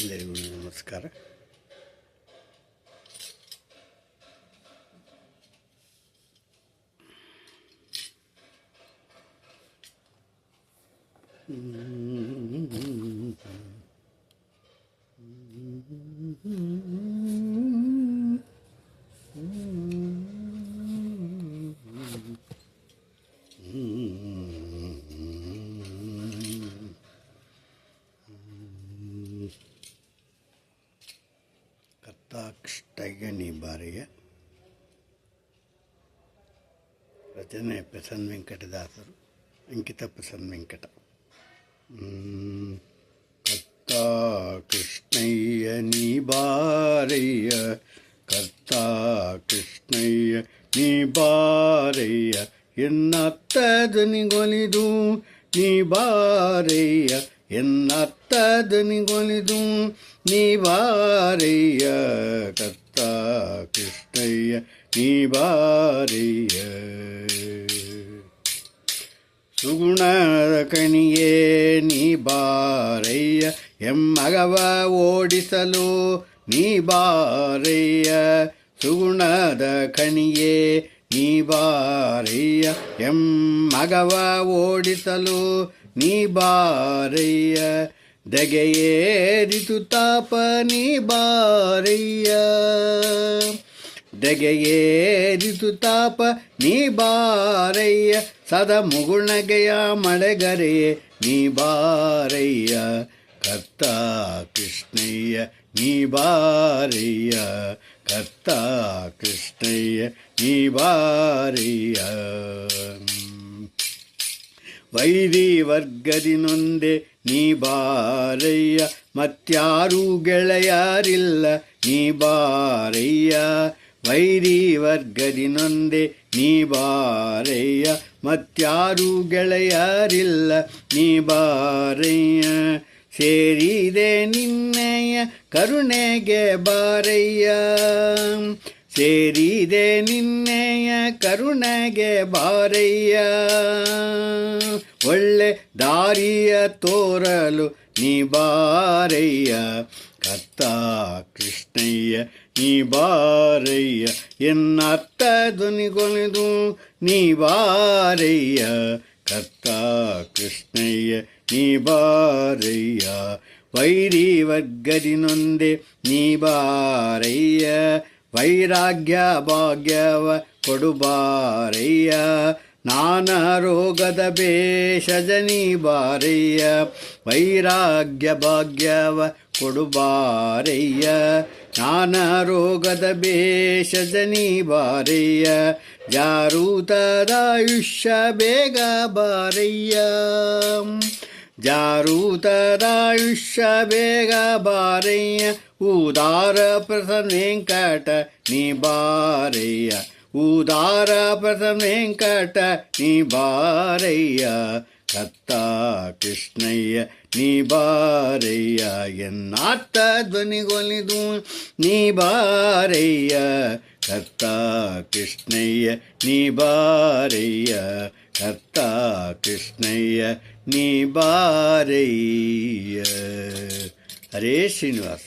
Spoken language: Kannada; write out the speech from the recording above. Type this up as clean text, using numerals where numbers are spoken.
ಎಲ್ಲರಿಗೂ ನಮಸ್ಕಾರ. ಕರ್ತಾಕ್ಷೈಗಣಿ ಬಾರಿಯ ರಚನೆ ಪ್ರಸನ್ನ ವೆಂಕಟದಾಸರು, ಅಂಕಿತ ಪ್ರಸನ್ನ ವೆಂಕಟ. ಕರ್ತಾ ಕೃಷ್ಣಯ್ಯ ನೀ ಬಾರಯ್ಯ, ಕರ್ತಾ ಕೃಷ್ಣಯ್ಯ ನೀ ಬಾರಯ್ಯ, ಎನ್ನರ್ಥದನಿಗೊಲಿದು ನೀ ಬಾರಯ್ಯ, ಎನ್ನರ್ಥದನಿಗೊಲಿದು ನೀ ಬಾರಯ್ಯ, ಕರ್ತಾ ಕೃಷ್ಣಯ್ಯ ನೀ ಬಾರಯ್ಯ. ಸುಗುಣದ ಕಣಿಯೇ ನೀ ಬಾರಯ್ಯ, ಎಮ್ಮಗವ ಓಡಿಸಲು ನೀ ಬಾರಯ್ಯ, ಸುಗುಣದ ಕಣಿಯೇ ನೀ ಬಾರಯ್ಯ, ಎಮ್ಮಗವ ಓಡಿಸಲು ನೀ ಬಾರಯ್ಯ, ದಗೆಯೇರಿತು ತಾಪ ನೀ ಬಾರಯ್ಯ, ದಗೆಯೇರಿತು ತಾಪ ನೀ ಬಾರಯ್ಯ, ಸದ ಮುಗುಳ್ನಗೆಯ ಮಳೆಗರೆಯೇ ನೀ ಬಾರಯ್ಯ, ಕರ್ತಾ ಕೃಷ್ಣಯ್ಯ ನೀ ಬಾರಯ್ಯ, ಕರ್ತಾ ಕೃಷ್ಣಯ್ಯ ನೀ ಬಾರಯ್ಯ. ವೈರಿ ವರ್ಗದಿನೊಂದೆ ನೀ ಬಾರಯ್ಯ, ಮತ್ಯಾರೂ ಗೆಳೆಯರಿಲ್ಲ ನೀ ಬಾರಯ್ಯ, ವೈರಿ ವರ್ಗದಿನೊಂದೆ ನೀ ಬಾರಯ್ಯ, ಮತ್ಯಾರೂ ಗೆಳೆಯರಿಲ್ಲ ನೀ ಬಾರಯ್ಯ, ಸೇರಿದೆ ನಿನ್ನೆಯ ಕರುಣೆಗೆ ಬಾರಯ್ಯ, ಸೇರಿದೆ ನಿನ್ನೆಯ ಕರುಣೆಗೆ ಬಾರಯ್ಯ, ಒಳ್ಳೆ ದಾರಿಯ ತೋರಲು ನೀ ಬಾರಯ್ಯ, ಕರ್ತಾ ಕೃಷ್ಣಯ್ಯ ನೀ ಬಾರಯ್ಯ, ಎನ್ನರ್ಥದನಿಗೊಲಿದು ನೀ ಬಾರಯ್ಯ, ಕರ್ತಾ ಕೃಷ್ಣಯ್ಯ ನೀ ಬಾರಯ್ಯ, ವೈರಿ ವರ್ಗದಿನೊಂದೆ ನೀ ಬಾರಯ್ಯ, ವೈರಾಗ್ಯ ಭಾಗ್ಯವ ಕೊಡು ಬಾರಯ್ಯ, ನಾನಾ ರೋಗದ ಭೇಷಜ ನೀ ಬಾರಯ್ಯ, ವೈರಾಗ್ಯ ಭಾಗ್ಯವ ಕೊಡು ಬಾರಯ್ಯ, ನಾನಾ ರೋಗದ ಭೇಷಜ ನೀ ಬಾರಯ್ಯ, ಜಾರೂತದಾಯುಷ್ಯ ಬೇಗ ಬಾರಯ್ಯ, ಜಾರೂತದಾಯುಷ್ಯ ಬೇಗ ಬಾರಯ್ಯ, ಉದಾರ ಪ್ರಸನ್ನ ವೆಂಕಟ ನೀ ಬಾರಯ್ಯ, ಉದಾರ ಪ್ರಸನ್ನ ವೆಂಕಟ ನೀ ಬಾರಯ್ಯ, ಕರ್ತಾ ಕೃಷ್ಣಯ್ಯ ನೀ ಬಾರಯ್ಯ, ಎನ್ನಾರ್ಥ ಧ್ವನಿಗೊಲಿದು ನೀ ಬಾರಯ್ಯ, ಕರ್ತಾ ಕೃಷ್ಣಯ್ಯ ನೀ ಬಾರಯ್ಯ, ಕರ್ತಾ ಕೃಷ್ಣಯ್ಯ ನೀ ಬಾರಯ್ಯ. ಹರೇ ಶ್ರೀನಿವಾಸ.